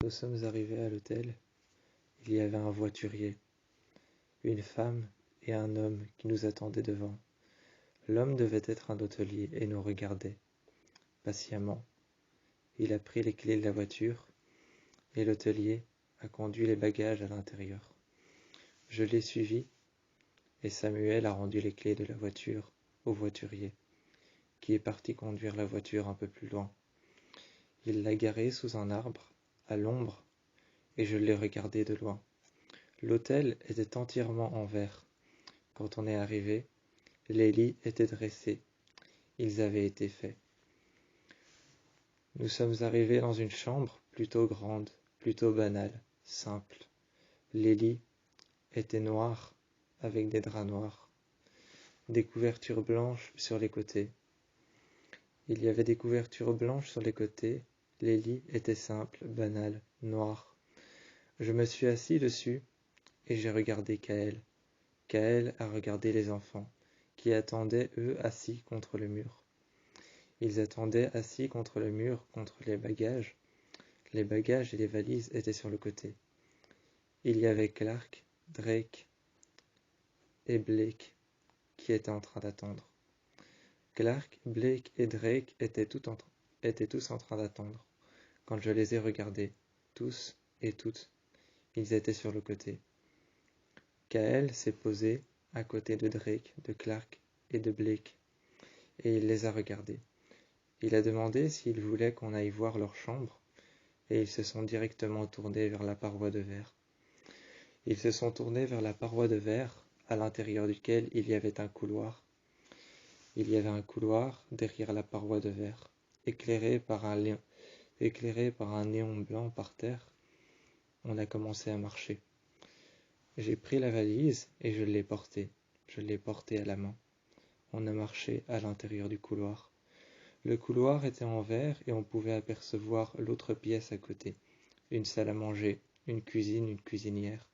Nous sommes arrivés à l'hôtel. Il y avait un voiturier, une femme et un homme qui nous attendaient devant. L'homme devait être un hôtelier et nous regardait, patiemment. Il a pris les clés de la voiture et l'hôtelier a conduit les bagages à l'intérieur. Je l'ai suivi et Samuel a rendu les clés de la voiture au voiturier, qui est parti conduire la voiture un peu plus loin. Il l'a garée sous un arbre, à l'ombre, et je l'ai regardé de loin. L'hôtel était entièrement en verre. Quand on est arrivé, les lits étaient dressés. Ils avaient été faits. Nous sommes arrivés dans une chambre plutôt grande, plutôt banale, simple. Les lits étaient noirs, avec des draps noirs. Des couvertures blanches sur les côtés. Il y avait des couvertures blanches sur les côtés. Les lits étaient simples, banals, noirs. Je me suis assis dessus et j'ai regardé Kaël. Kaël a regardé les enfants, qui attendaient, eux, assis contre le mur. Ils attendaient assis contre le mur, contre les bagages. Les bagages et les valises étaient sur le côté. Il y avait Clark, Drake et Blake qui étaient en train d'attendre. Clark, Blake et Drake étaient tous en train d'attendre. Quand je les ai regardés, tous et toutes, ils étaient sur le côté. Kaël s'est posé à côté de Drake, de Clark et de Blake, et il les a regardés. Il a demandé s'ils voulaient qu'on aille voir leur chambre, et ils se sont directement tournés vers la paroi de verre. Ils se sont tournés vers la paroi de verre, à l'intérieur duquel il y avait un couloir. Il y avait un couloir derrière la paroi de verre, éclairé par un néon blanc par terre. On a commencé à marcher. J'ai pris la valise et je l'ai portée. Je l'ai portée à la main. On a marché à l'intérieur du couloir. Le couloir était en verre et on pouvait apercevoir l'autre pièce à côté. Une salle à manger, une cuisine, une cuisinière.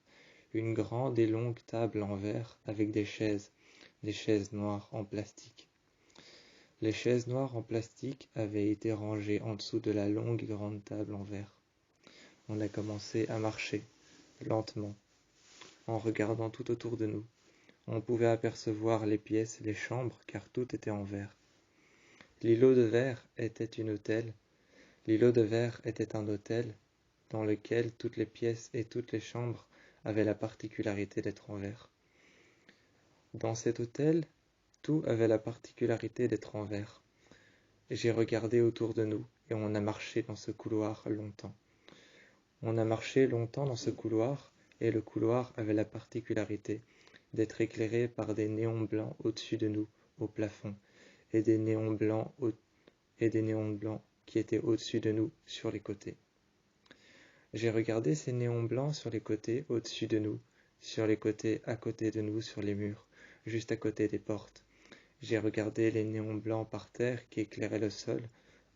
Une grande et longue table en verre avec des chaises noires en plastique. Les chaises noires en plastique avaient été rangées en dessous de la longue et grande table en verre. On a commencé à marcher, lentement, en regardant tout autour de nous. On pouvait apercevoir les pièces, les chambres, car tout était en verre. L'îlot de verre était un hôtel dans lequel toutes les pièces et toutes les chambres avaient la particularité d'être en verre. Dans cet hôtel, tout avait la particularité d'être en verre. J'ai regardé autour de nous et on a marché dans ce couloir longtemps. On a marché longtemps dans ce couloir et le couloir avait la particularité d'être éclairé par des néons blancs au-dessus de nous, au plafond, et des néons blancs qui étaient au-dessus de nous, sur les côtés. J'ai regardé ces néons blancs sur les côtés, au-dessus de nous, sur les côtés, à côté de nous, sur les murs, juste à côté des portes. J'ai regardé les néons blancs par terre qui éclairaient le sol,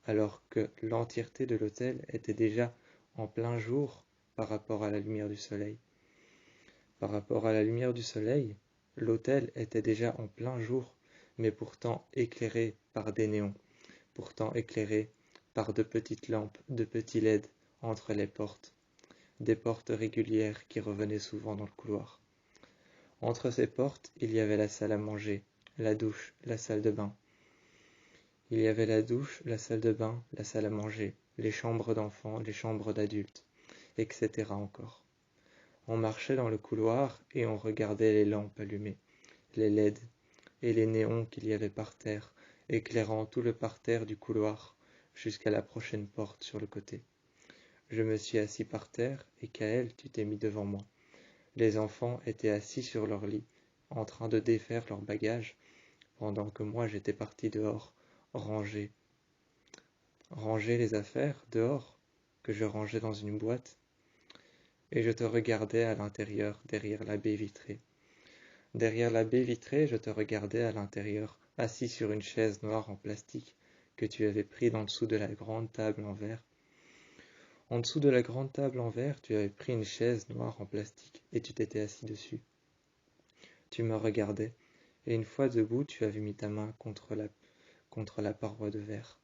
alors que l'entièreté de l'hôtel était déjà en plein jour par rapport à la lumière du soleil. Par rapport à la lumière du soleil, l'hôtel était déjà en plein jour, mais pourtant éclairé par des néons, pourtant éclairé par de petites lampes, de petits LED entre les portes, des portes régulières qui revenaient souvent dans le couloir. Entre ces portes, il y avait la salle à manger, la douche, la salle de bain. Il y avait la douche, la salle de bain, la salle à manger, les chambres d'enfants, les chambres d'adultes, etc. encore. On marchait dans le couloir et on regardait les lampes allumées, les LED et les néons qu'il y avait par terre, éclairant tout le parterre du couloir jusqu'à la prochaine porte sur le côté. Je me suis assis par terre et Kaël, tu t'es mis devant moi. Les enfants étaient assis sur leur lit, en train de défaire leurs bagages, pendant que moi j'étais parti dehors, ranger les affaires dehors, que je rangeais dans une boîte, et je te regardais à l'intérieur, derrière la baie vitrée. Derrière la baie vitrée, je te regardais à l'intérieur, assis sur une chaise noire en plastique que tu avais prise en dessous de la grande table en verre. En dessous de la grande table en verre, tu avais pris une chaise noire en plastique et tu t'étais assis dessus. Tu me regardais, et une fois debout, tu avais mis ta main contre la paroi de verre.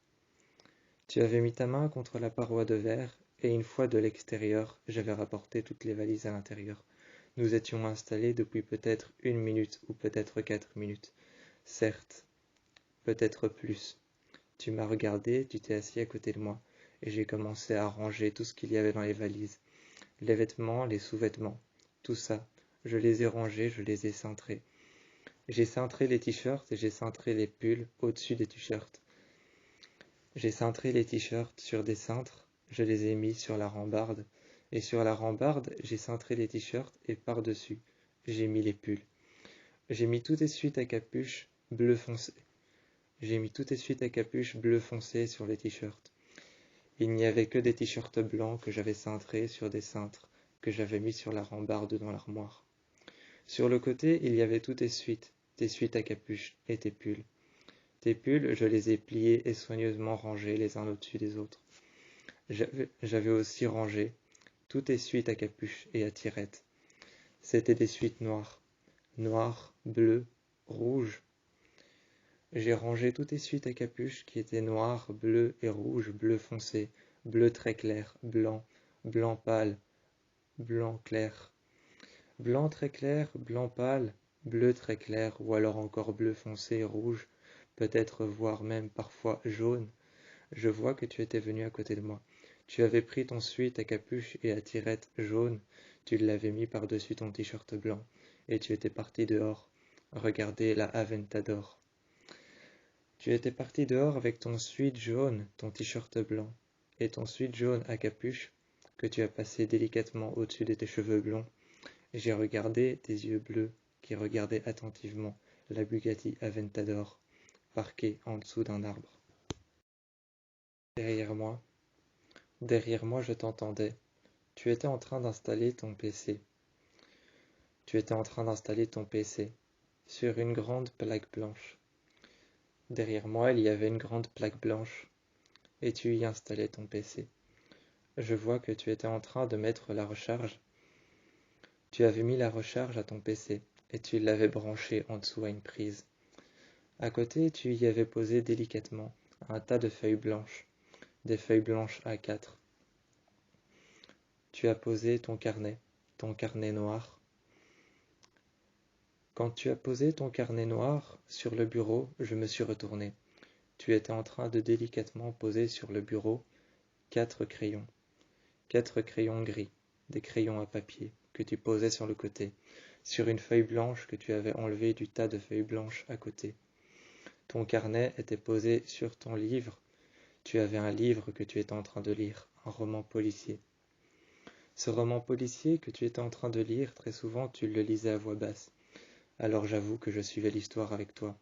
Tu avais mis ta main contre la paroi de verre et une fois de l'extérieur, j'avais rapporté toutes les valises à l'intérieur. Nous étions installés depuis peut-être 1 minute ou peut-être 4 minutes. Certes, peut-être plus. Tu m'as regardé, tu t'es assis à côté de moi, et j'ai commencé à ranger tout ce qu'il y avait dans les valises. Les vêtements, les sous-vêtements, tout ça. Je les ai rangés, je les ai cintrés. J'ai cintré les t-shirts et j'ai cintré les pulls au-dessus des t-shirts. J'ai cintré les t-shirts sur des cintres, je les ai mis sur la rambarde, et sur la rambarde, j'ai cintré les t-shirts et par-dessus, j'ai mis les pulls. J'ai mis tout de suite à capuche bleu foncé. J'ai mis tout de suite à capuche bleu foncé sur les t-shirts. Il n'y avait que des t-shirts blancs que j'avais cintrés sur des cintres que j'avais mis sur la rambarde dans l'armoire. Sur le côté, il y avait tout tes suites à capuche et tes pulls. Tes pulls, je les ai pliés et soigneusement rangés les uns au-dessus des autres. J'avais aussi rangé toutes tes suites à capuche et à tirette. C'étaient des suites noires, noires, bleues, rouges. J'ai rangé toutes tes suites à capuche qui étaient noires, bleues et rouges, bleu foncé, bleu très clair, blanc, blanc pâle, blanc clair, blanc très clair, blanc pâle, bleu très clair, ou alors encore bleu foncé, rouge, peut-être voire même parfois jaune. Je vois que tu étais venu à côté de moi. Tu avais pris ton sweat à capuche et à tirette jaune, tu l'avais mis par-dessus ton t-shirt blanc, et tu étais parti dehors, regarder la Aventador. Tu étais parti dehors avec ton sweat jaune, ton t-shirt blanc, et ton sweat jaune à capuche, que tu as passé délicatement au-dessus de tes cheveux blonds, et j'ai regardé tes yeux bleus qui regardaient attentivement la Bugatti Aventador, parquée en dessous d'un arbre. Derrière moi, Derrière moi, je t'entendais. Tu étais en train d'installer ton PC. Tu étais en train d'installer ton PC sur une grande plaque blanche. Derrière moi, il y avait une grande plaque blanche et tu y installais ton PC. Je vois que tu étais en train de mettre la recharge. Tu avais mis la recharge à ton PC et tu l'avais branché en dessous à une prise. À côté, tu y avais posé délicatement un tas de feuilles blanches, des feuilles blanches A4. Tu as posé ton carnet noir. Quand tu as posé ton carnet noir sur le bureau, je me suis retourné. Tu étais en train de délicatement poser sur le bureau 4 crayons gris, des crayons à papier que tu posais sur le côté, sur une feuille blanche que tu avais enlevée du tas de feuilles blanches à côté. Ton carnet était posé sur ton livre. Tu avais un livre que tu étais en train de lire, un roman policier. Ce roman policier que tu étais en train de lire, très souvent tu le lisais à voix basse. Alors j'avoue que je suivais l'histoire avec toi.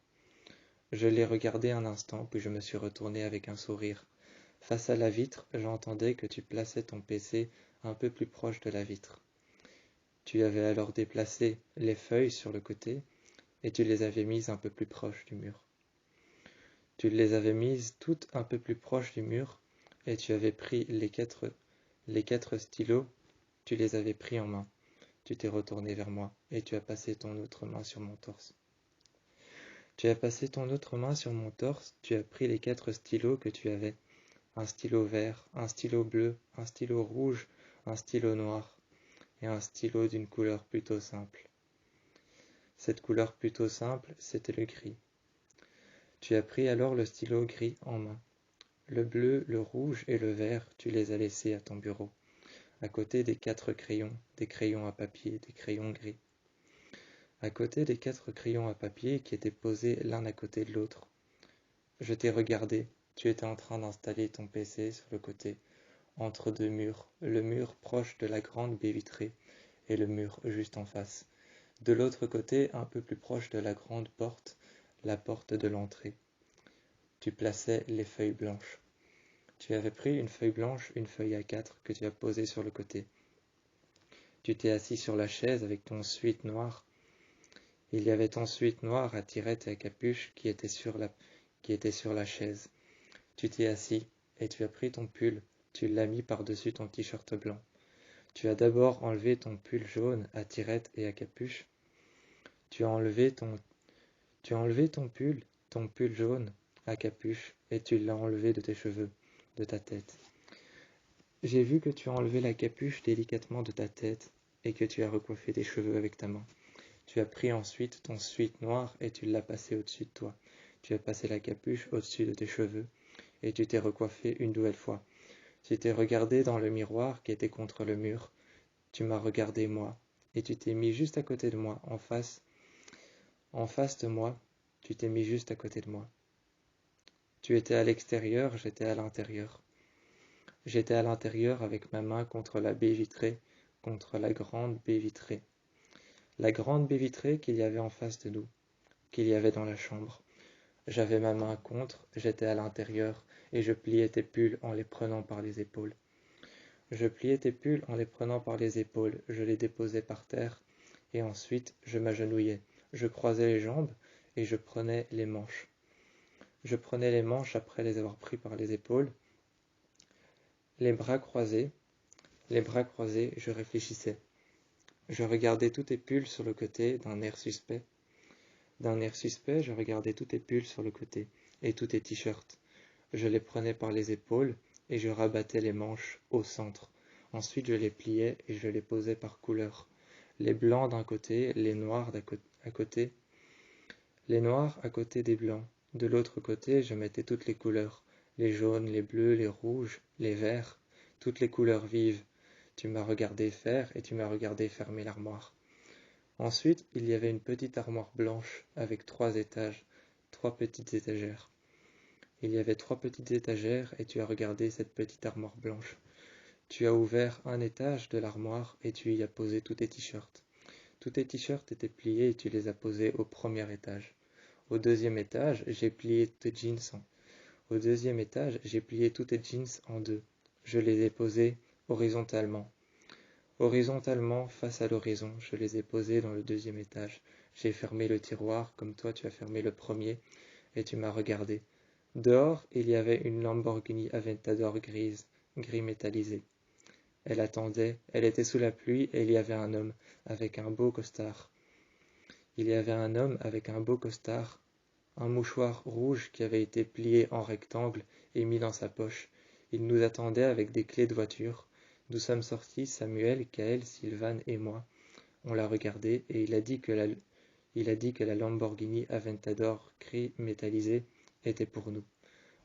Je l'ai regardé un instant, puis je me suis retourné avec un sourire. Face à la vitre, j'entendais que tu plaçais ton PC un peu plus proche de la vitre. Tu avais alors déplacé les feuilles sur le côté et tu les avais mises un peu plus proches du mur. Tu les avais mises toutes un peu plus proches du mur et tu avais pris les quatre stylos, tu les avais pris en main. Tu t'es retourné vers moi et tu as passé ton autre main sur mon torse. Tu as passé ton autre main sur mon torse, tu as pris les 4 stylos que tu avais. Un stylo vert, un stylo bleu, un stylo rouge, un stylo noir et un stylo d'une couleur plutôt simple. Cette couleur plutôt simple, c'était le gris. Tu as pris alors le stylo gris en main. Le bleu, le rouge et le vert, tu les as laissés à ton bureau, à côté des 4 crayons, des crayons à papier, des crayons gris. À côté des 4 crayons à papier qui étaient posés l'un à côté de l'autre. Je t'ai regardé, tu étais en train d'installer ton PC sur le côté, entre 2 murs, le mur proche de la grande baie vitrée et le mur juste en face. De l'autre côté, un peu plus proche de la grande porte, la porte de l'entrée. Tu plaçais les feuilles blanches. Tu avais pris une feuille blanche, une feuille A4 que tu as posée sur le côté. Tu t'es assis sur la chaise avec ton sweat noir. Il y avait ton sweat noir à tirette et à capuche qui était sur la chaise. Tu t'es assis et tu as pris ton pull, tu l'as mis par-dessus ton t-shirt blanc. Tu as d'abord enlevé ton pull jaune à tirette et à capuche. Tu as enlevé ton pull jaune à capuche, et tu l'as enlevé de tes cheveux, de ta tête. J'ai vu que tu as enlevé la capuche délicatement de ta tête et que tu as recoiffé tes cheveux avec ta main. Tu as pris ensuite ton sweat noir et tu l'as passé au-dessus de toi. Tu as passé la capuche au-dessus de tes cheveux et tu t'es recoiffé une nouvelle fois. Tu t'es regardé dans le miroir qui était contre le mur. Tu m'as regardé moi et tu t'es mis juste à côté de moi, en face de moi. Tu t'es mis juste à côté de moi. Tu étais à l'extérieur, j'étais à l'intérieur. J'étais à l'intérieur avec ma main contre la baie vitrée, contre la grande baie vitrée. La grande baie vitrée qu'il y avait en face de nous, qu'il y avait dans la chambre. J'avais ma main contre, j'étais à l'intérieur, et je pliais tes pulls en les prenant par les épaules. Je pliais tes pulls en les prenant par les épaules, je les déposais par terre, et ensuite je m'agenouillais. Je croisais les jambes, et je prenais les manches. Je prenais les manches après les avoir pris par les épaules. Les bras croisés, je réfléchissais. Je regardais tous tes pulls sur le côté d'un air suspect. D'un air suspect, je regardais tous tes pulls sur le côté, et tous tes t-shirts. Je les prenais par les épaules, et je rabattais les manches au centre. Ensuite, je les pliais et je les posais par couleur. Les blancs d'un côté, les noirs à côté, les noirs à côté des blancs. De l'autre côté, je mettais toutes les couleurs, les jaunes, les bleus, les rouges, les verts, toutes les couleurs vives. Tu m'as regardé faire et tu m'as regardé fermer l'armoire. Ensuite, il y avait une petite armoire blanche avec 3 étages, 3 petites étagères. Il y avait 3 petites étagères et tu as regardé cette petite armoire blanche. Tu as ouvert un étage de l'armoire et tu y as posé tous tes t-shirts. Tous tes t-shirts étaient pliés et tu les as posés au premier étage. Au deuxième étage, j'ai plié tes jeans Au deuxième étage, j'ai plié tous tes jeans en deux. Je les ai posés horizontalement. Horizontalement, face à l'horizon, je les ai posés dans le deuxième étage. J'ai fermé le tiroir comme toi tu as fermé le premier et tu m'as regardé. Dehors, il y avait une Lamborghini Aventador grise, gris métallisé. Elle attendait, elle était sous la pluie et il y avait un homme avec un beau costard. Il y avait un homme avec un beau costard, un mouchoir rouge qui avait été plié en rectangle et mis dans sa poche. Il nous attendait avec des clés de voiture. Nous sommes sortis, Samuel, Kael, Sylvain et moi. On l'a regardé et il a dit que la Lamborghini Aventador gris métallisé était pour nous.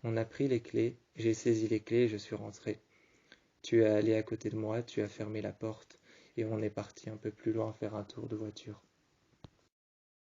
On a pris les clés, j'ai saisi les clés et je suis rentré. Tu es allé à côté de moi, tu as fermé la porte et on est parti un peu plus loin faire un tour de voiture.